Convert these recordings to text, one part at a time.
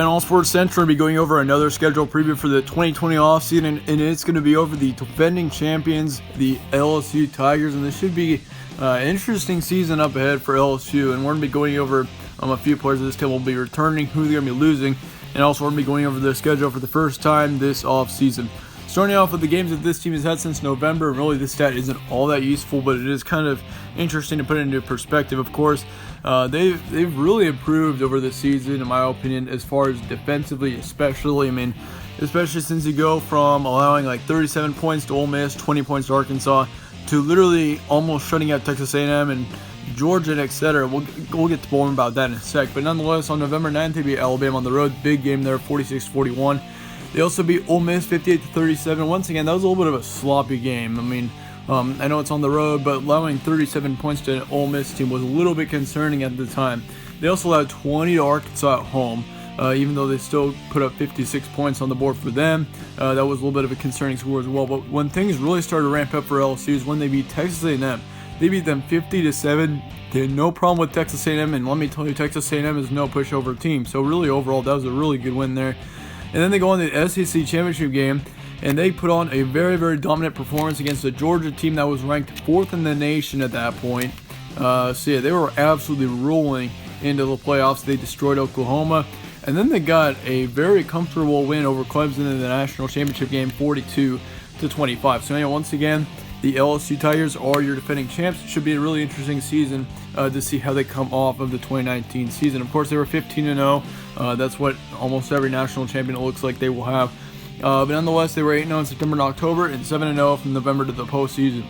And All Sports Central will be going over another schedule preview for the 2020 offseason, and it's going to be over the defending champions, the LSU Tigers, and this should be an interesting season up ahead for LSU, and we're going to be going over a few players of this team will be returning, who they're going to be losing, and also we're going to be going over the schedule for the first time this offseason. Starting off with the games that this team has had since November, really this stat isn't all that useful, but it is kind of interesting to put it into perspective. Of course, they've really improved over the season, in my opinion, as far as defensively, especially. I mean, especially since you go from allowing like 37 points to Ole Miss, 20 points to Arkansas, to literally almost shutting out Texas A&M and Georgia, etc. We'll get to more about that in a sec. But nonetheless, on November 9th, they beat Alabama on the road. Big game there, 46-41. They also beat Ole Miss 58-37. Once again, that was a little bit of a sloppy game. I mean, I know it's on the road, but allowing 37 points to an Ole Miss team was a little bit concerning at the time. They also allowed 20 to Arkansas at home, even though they still put up 56 points on the board for them. That was a little bit of a concerning score as well. But when things really started to ramp up for LSU is when they beat Texas A&M. They beat them 50-7. They had no problem with Texas A&M, and let me tell you, Texas A&M is no pushover team. So really, overall, that was a really good win there. And then they go on the SEC championship game, and they put on a very, very dominant performance against a Georgia team that was ranked 4th in the nation at that point. So yeah, they were absolutely rolling into the playoffs. They destroyed Oklahoma, and then they got a very comfortable win over Clemson in the national championship game, 42-25. So anyway, once again, the LSU Tigers are your defending champs. It should be a really interesting season to see how they come off of the 2019 season. Of course, they were 15-0. That's what almost every national champion it looks like they will have. But nonetheless, they were 8-0 in September and October, and 7-0 from November to the postseason.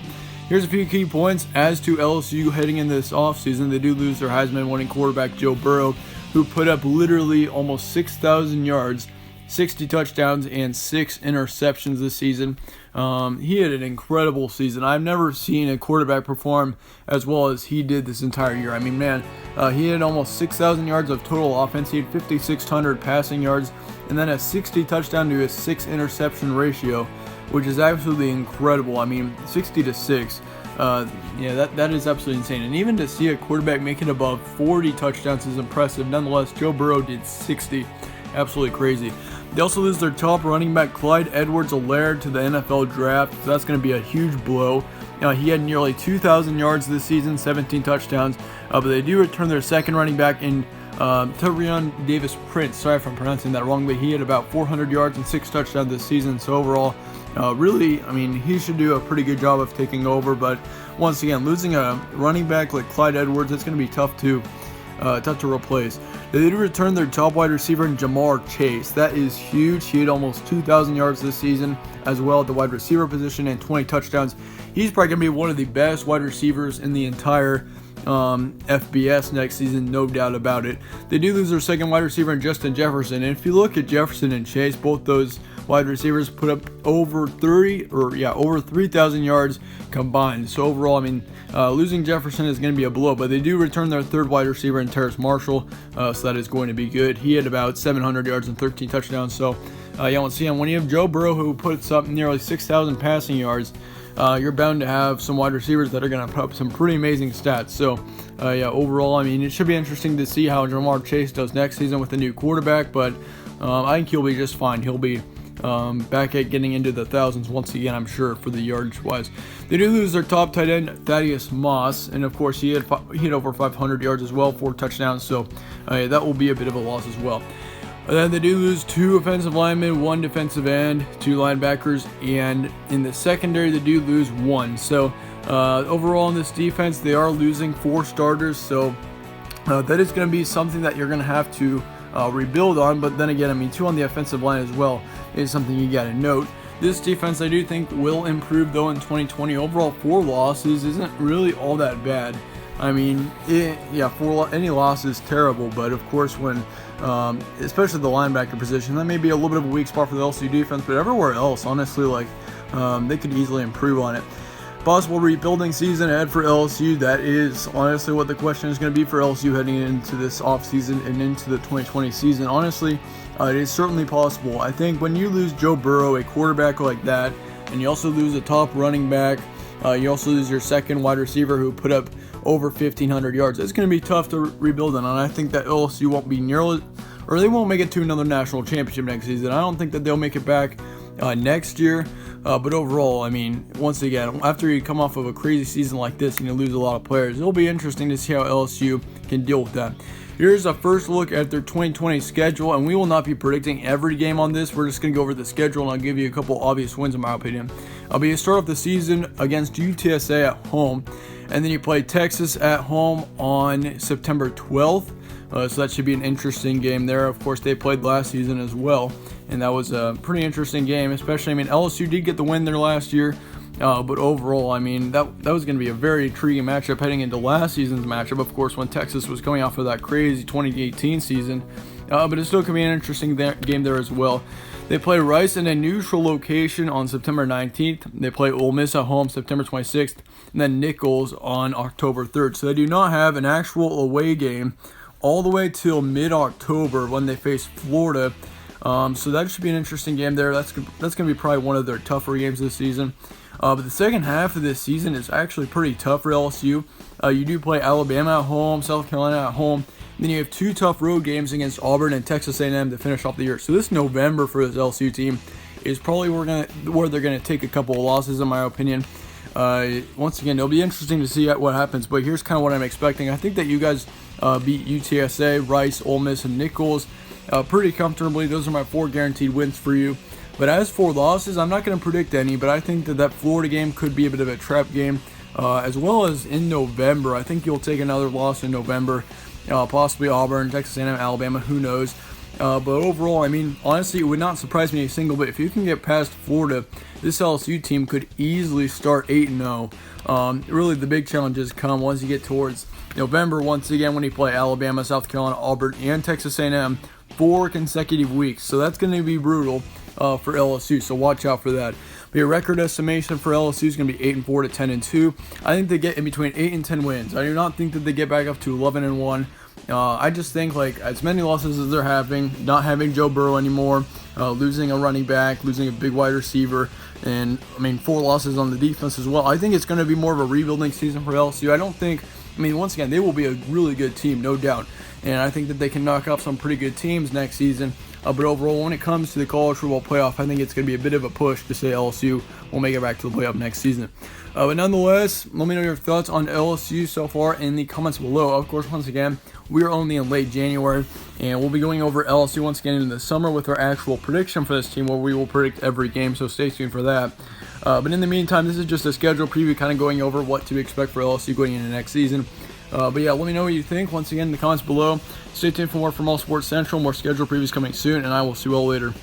Here's a few key points as to LSU heading into this offseason. They do lose their Heisman-winning quarterback, Joe Burrow, who put up literally almost 6,000 yards, 60 touchdowns, and 6 interceptions this season. He had an incredible season. I've never seen a quarterback perform as well as he did this entire year. I mean, man, he had almost 6,000 yards of total offense. He had 5,600 passing yards, and then a 60 touchdown to a 6 interception ratio, which is absolutely incredible. I mean, 60-6. Yeah, that is absolutely insane. And even to see a quarterback make it above 40 touchdowns is impressive. Nonetheless, Joe Burrow did 60. Absolutely crazy. They also lose their top running back, Clyde Edwards-Helaire, to the NFL draft. So that's going to be a huge blow. He had nearly 2,000 yards this season, 17 touchdowns. But they do return their second running back in Tyrion Davis-Prince. Sorry if I'm pronouncing that wrong, but he had about 400 yards and 6 touchdowns this season. So overall, really, I mean, he should do a pretty good job of taking over. But once again, losing a running back like Clyde Edwards, it's going to be tough to replace. They did return their top wide receiver in Jamar Chase. That is huge. He had almost 2,000 yards this season as well at the wide receiver position and 20 touchdowns. He's probably going to be one of the best wide receivers in the entire FBS next season, no doubt about it. They do lose their second wide receiver in Justin Jefferson, and if you look at Jefferson and Chase, both those wide receivers put up over 3,000 yards combined. So overall, I mean, losing Jefferson is going to be a blow, but they do return their third wide receiver in Terrace Marshall, so that is going to be good. He had about 700 yards and 13 touchdowns. So once again, when you have Joe Burrow who puts up nearly 6,000 passing yards, you're bound to have some wide receivers that are going to put up some pretty amazing stats. So, overall, I mean, it should be interesting to see how Jamar Chase does next season with a new quarterback, but I think he'll be just fine. He'll be back at getting into the thousands once again, I'm sure, for the yardage-wise. They do lose their top tight end, Thaddeus Moss, and of course, he had over 500 yards as well, 4 touchdowns, so that will be a bit of a loss as well. Then they do lose 2 offensive linemen, 1 defensive end, 2 linebackers, and in the secondary they do lose 1. So overall in this defense they are losing 4 starters, so that is going to be something that you're going to have to rebuild on. But then again, I mean, 2 on the offensive line as well is something you got to note. This defense I do think will improve though in 2020. Overall 4 losses isn't really all that bad. I mean, any loss is terrible, but of course when, especially the linebacker position, that may be a little bit of a weak spot for the LSU defense, but everywhere else, honestly, they could easily improve on it. Possible rebuilding season ahead for LSU. That is honestly what the question is going to be for LSU heading into this offseason and into the 2020 season. Honestly, it is certainly possible. I think when you lose Joe Burrow, a quarterback like that, and you also lose a top running back, you also lose your second wide receiver who put up over 1,500 yards. It's going to be tough to rebuild on, and I think that LSU won't be or they won't make it to another national championship next season. I don't think that they'll make it back next year. But overall, I mean, once again, after you come off of a crazy season like this and you lose a lot of players, it'll be interesting to see how LSU can deal with that. Here's a first look at their 2020 schedule, and we will not be predicting every game on this. We're just going to go over the schedule, and I'll give you a couple obvious wins in my opinion. You start off the season against UTSA at home, and then you play Texas at home on September 12th. So that should be an interesting game there. Of course, they played last season as well, and that was a pretty interesting game, especially, I mean, LSU did get the win there last year, but overall, I mean, that was going to be a very intriguing matchup heading into last season's matchup, of course, when Texas was coming off of that crazy 2018 season, but it still could be an interesting game there as well. They play Rice in a neutral location on September 19th. They play Ole Miss at home September 26th, and then Nichols on October 3rd. So they do not have an actual away game all the way till mid-October when they face Florida. So that should be an interesting game there. That's going to be probably one of their tougher games this season. But the second half of this season is actually pretty tough for LSU. You do play Alabama at home, South Carolina at home. Then you have two tough road games against Auburn and Texas A&M to finish off the year. So this November for this LSU team is probably where they're going to take a couple of losses, in my opinion. Once again, it'll be interesting to see what happens, but here's kind of what I'm expecting. I think that you guys beat UTSA, Rice, Ole Miss, and Nichols pretty comfortably. Those are my 4 guaranteed wins for you. But as for losses, I'm not going to predict any, but I think that Florida game could be a bit of a trap game, as well as in November. I think you'll take another loss in November, possibly Auburn, Texas A&M, Alabama, who knows. But overall, I mean, honestly, it would not surprise me a single bit. If you can get past Florida, this LSU team could easily start 8-0. Really, the big challenges come once you get towards November, once again, when you play Alabama, South Carolina, Auburn, and Texas A&M 4 consecutive weeks. So that's going to be brutal for LSU, so watch out for that. But your record estimation for LSU is going to be 8-4 to 10-2. I think they get in between 8 and 10 wins. I do not think that they get back up to 11-1. I just think, like, as many losses as they're having, not having Joe Burrow anymore, losing a running back, losing a big wide receiver, and, I mean, 4 losses on the defense as well. I think it's going to be more of a rebuilding season for LSU. I don't think, I mean, once again, they will be a really good team, no doubt. And I think that they can knock off some pretty good teams next season. But overall, when it comes to the college football playoff, I think it's going to be a bit of a push to say LSU will make it back to the playoff next season. But nonetheless, let me know your thoughts on LSU so far in the comments below. Of course, once again, we are only in late January, and we'll be going over LSU once again in the summer with our actual prediction for this team, where we will predict every game, so stay tuned for that. But in the meantime, this is just a schedule preview, kind of going over what to expect for LSU going into next season. But yeah, let me know what you think once again in the comments below. Stay tuned for more from All Sports Central, more schedule previews coming soon, and I will see you all later.